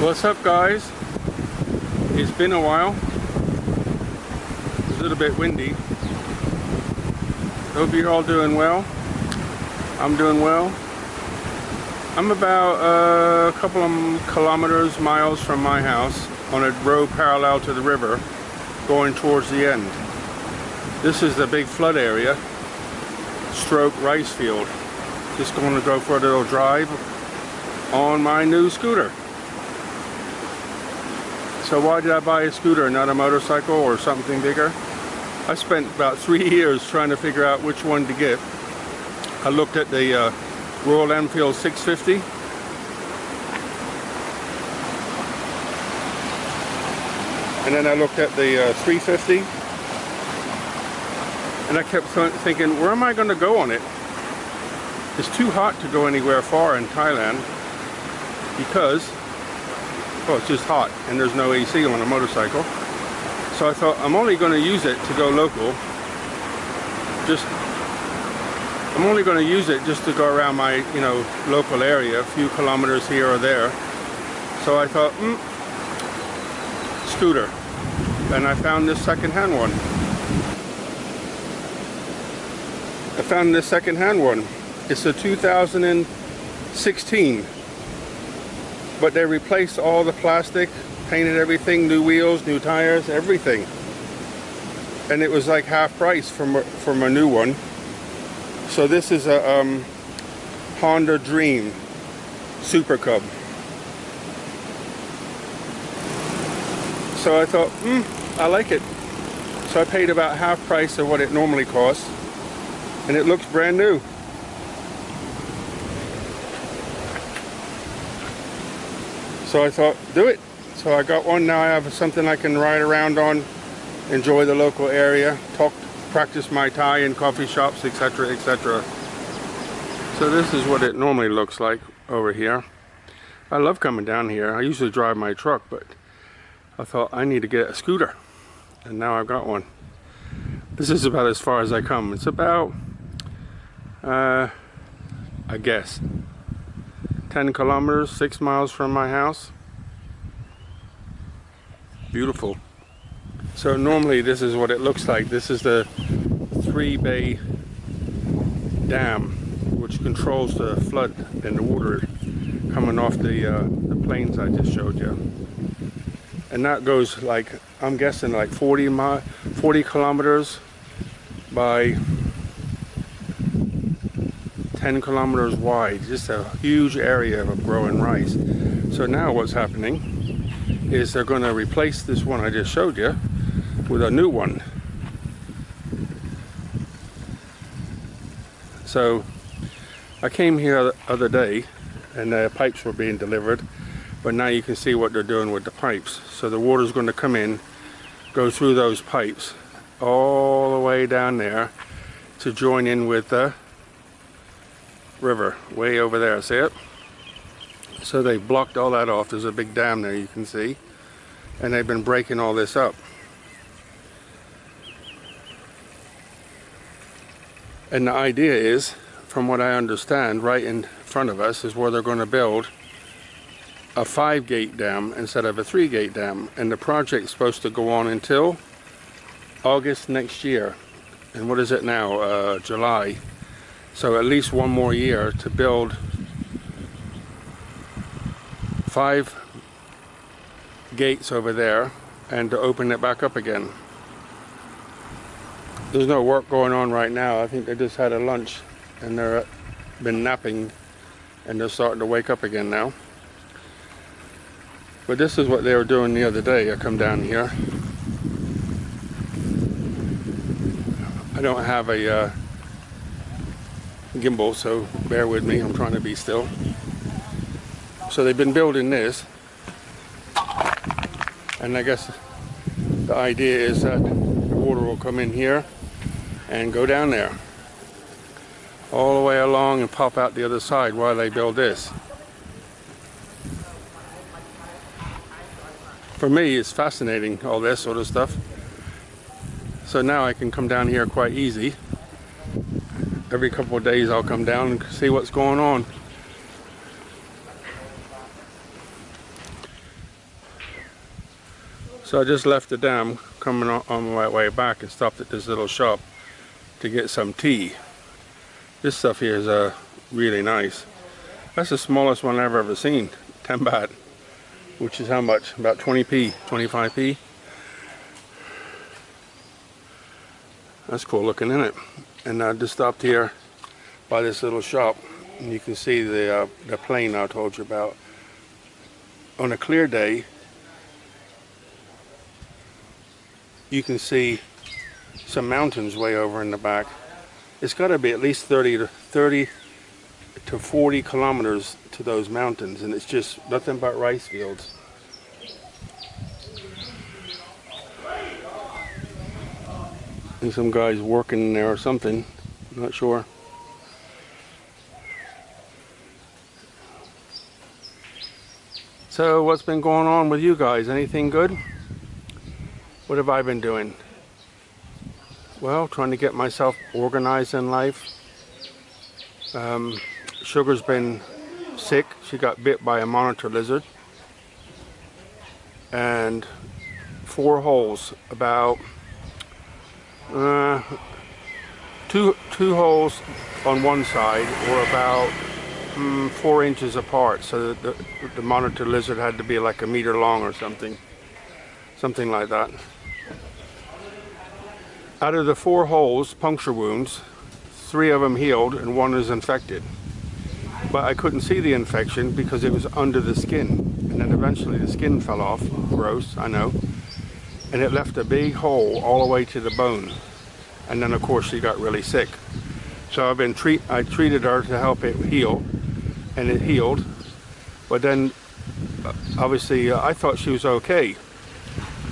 What's up, guys? It's been a while. It's a little bit windy. Hope you're all doing well. I'm doing well. I'm about a couple of miles from my house on a road parallel to the river going towards the end. This is the big flood area, stroke rice field. Just going to go for a little drive on my new scooter. So why did I buy a scooter, not a motorcycle or something bigger? I spent about 3 years trying to figure out which one to get. I looked at the Royal Enfield 650. And then I looked at the 350. And I kept thinking, where am I going to go on it? It's too hot to go anywhere far in Thailand because, well, it's just hot and there's no AC on a motorcycle. So I thought, I'm only going to use it to go local. I'm only going to use it just to go around my, local area, a few kilometers here or there. So I thought, scooter. And I found this second-hand one. It's a 2016. But they replaced all the plastic, painted everything, new wheels, new tires, everything. And it was like half price from a new one. So this is a Honda Dream Super Cub. So I thought, I like it. So I paid about half price of what it normally costs. And it looks brand new. So I thought, do it. So I got one. Now I have something I can ride around on, enjoy the local area, practice my Thai in coffee shops, etc., etc. So this is what it normally looks like over here. I love coming down here. I usually drive my truck, but I thought I need to get a scooter. And now I've got one. This is about as far as I come. It's about, I guess, 10 kilometers, 6 miles from my house. Beautiful. So normally this is what it looks like. This is the 3-bay dam, which controls the flood and the water coming off the plains I just showed you. And that goes like, I'm guessing like 40 kilometers by 10 kilometers wide. Just a huge area of growing rice. So now what's happening is they're going to replace this one I just showed you with a new one. So I came here the other day and the pipes were being delivered, but now you can see what they're doing with the pipes. So the water's going to come in, go through those pipes all the way down there to join in with the river way over there. See it? So they blocked all that off. There's a big dam there, you can see, and they've been breaking all this up. And the idea is, from what I understand, right in front of us is where they're going to build a 5-gate dam instead of a 3-gate dam. And the project's supposed to go on until August next year. And what is it now? July. So at least one more year to build 5 gates over there and to open it back up again. There's no work going on right now. I think they just had a lunch and they're been napping and they're starting to wake up again now. But this is what they were doing the other day. I come down here. I don't have a gimbal, so bear with me. I'm trying to be still. So they've been building this, and I guess the idea is that the water will come in here and go down there all the way along and pop out the other side while they build this. For me, it's fascinating, all this sort of stuff. So now I can come down here quite easy. Every couple of days I'll come down and see what's going on. So I just left the dam coming on my way back and stopped at this little shop to get some tea. This stuff here is really nice. That's the smallest one I've ever seen, 10 baht, which is how much? About 20p, 25p. That's cool looking, isn't it? And I just stopped here by this little shop, and you can see the plane I told you about. On a clear day, you can see some mountains way over in the back. It's got to be at least 30 to 40 kilometers to those mountains, and it's just nothing but rice fields. And some guys working in there or something, I'm not sure. So what's been going on with you guys? Anything good? What have I been doing? Well, trying to get myself organized in life. Sugar's been sick. She got bit by a monitor lizard. And 4 holes, about two holes on one side were about 4 inches apart, so the monitor lizard had to be like 1 meter long or something like that. Out of the 4 holes, puncture wounds, 3 of them healed and 1 is infected. But I couldn't see the infection because it was under the skin, and then eventually the skin fell off. Gross, I know. And it left a big hole all the way to the bone. And then of course she got really sick. So I treated her to help it heal, and it healed. But then obviously I thought she was okay.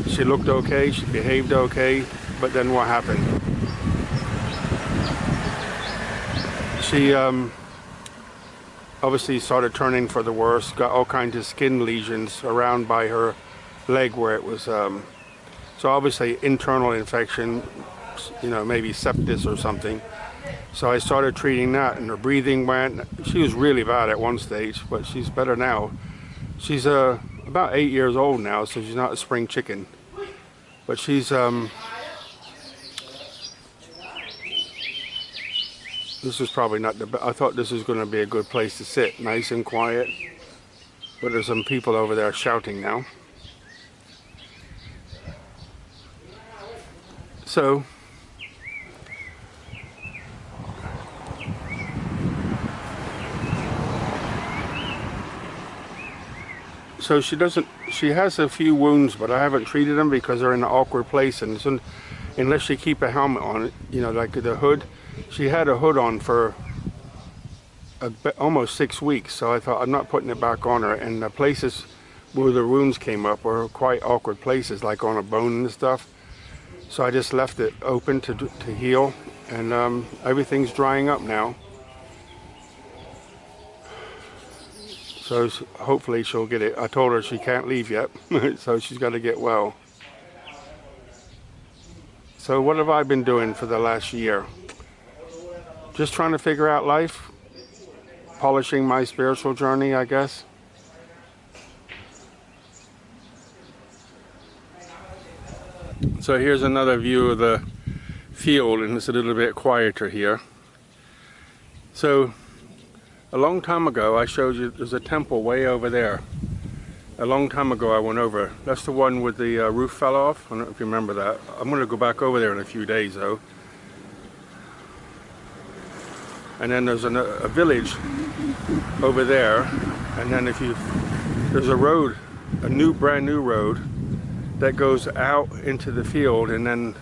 She looked okay, she behaved okay, but then what happened? She obviously started turning for the worse, got all kinds of skin lesions around by her leg where it was, so obviously internal infection, you know, maybe sepsis or something. So I started treating that, and her breathing went. She was really bad at one stage, but she's better now. She's about 8 years old now, so she's not a spring chicken. But she's, this is probably not the best. I thought this was going to be a good place to sit, nice and quiet. But there's some people over there shouting now. So she has a few wounds, but I haven't treated them because they're in an awkward place, and unless you keep a helmet on it, you know, like the hood. She had a hood on for almost 6 weeks, so I thought I'm not putting it back on her. And the places where the wounds came up were quite awkward places, like on a bone and stuff. So I just left it open to heal, and everything's drying up now. So hopefully she'll get it. I told her she can't leave yet, so she's got to get well. So what have I been doing for the last year? Just trying to figure out life, polishing my spiritual journey, I guess. So here's another view of the field, and it's a little bit quieter here. So a long time ago I showed you there's a temple way over there. A long time ago I went over. That's the one with the roof fell off. I don't know if you remember that. I'm going to go back over there in a few days though. And then there's a village over there, and then there's a road, a brand new road that goes out into the field, and then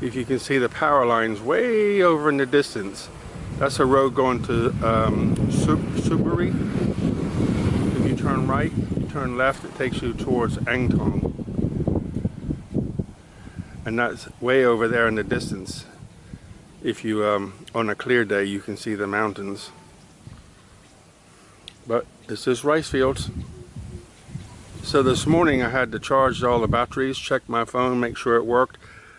if you can see the power lines way over in the distance, that's a road going to Suburi. If you turn right, turn left, it takes you towards Angtong, and that's way over there in the distance. If you on a clear day you can see the mountains, but it's just rice fields. So this morning I had to charge all the batteries, check my phone, make sure it worked.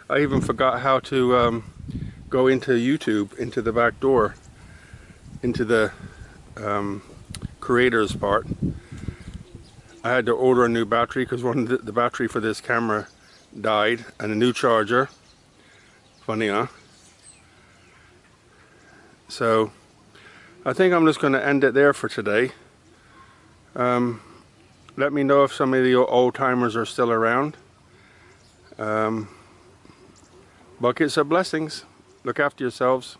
I even forgot how to go into YouTube, into the back door, into the creators part. I had to order a new battery because the battery for this camera died, and a new charger. Funny, huh? So I think I'm just going to end it there for today. Let me know if some of the old timers are still around. Buckets of blessings. Look after yourselves.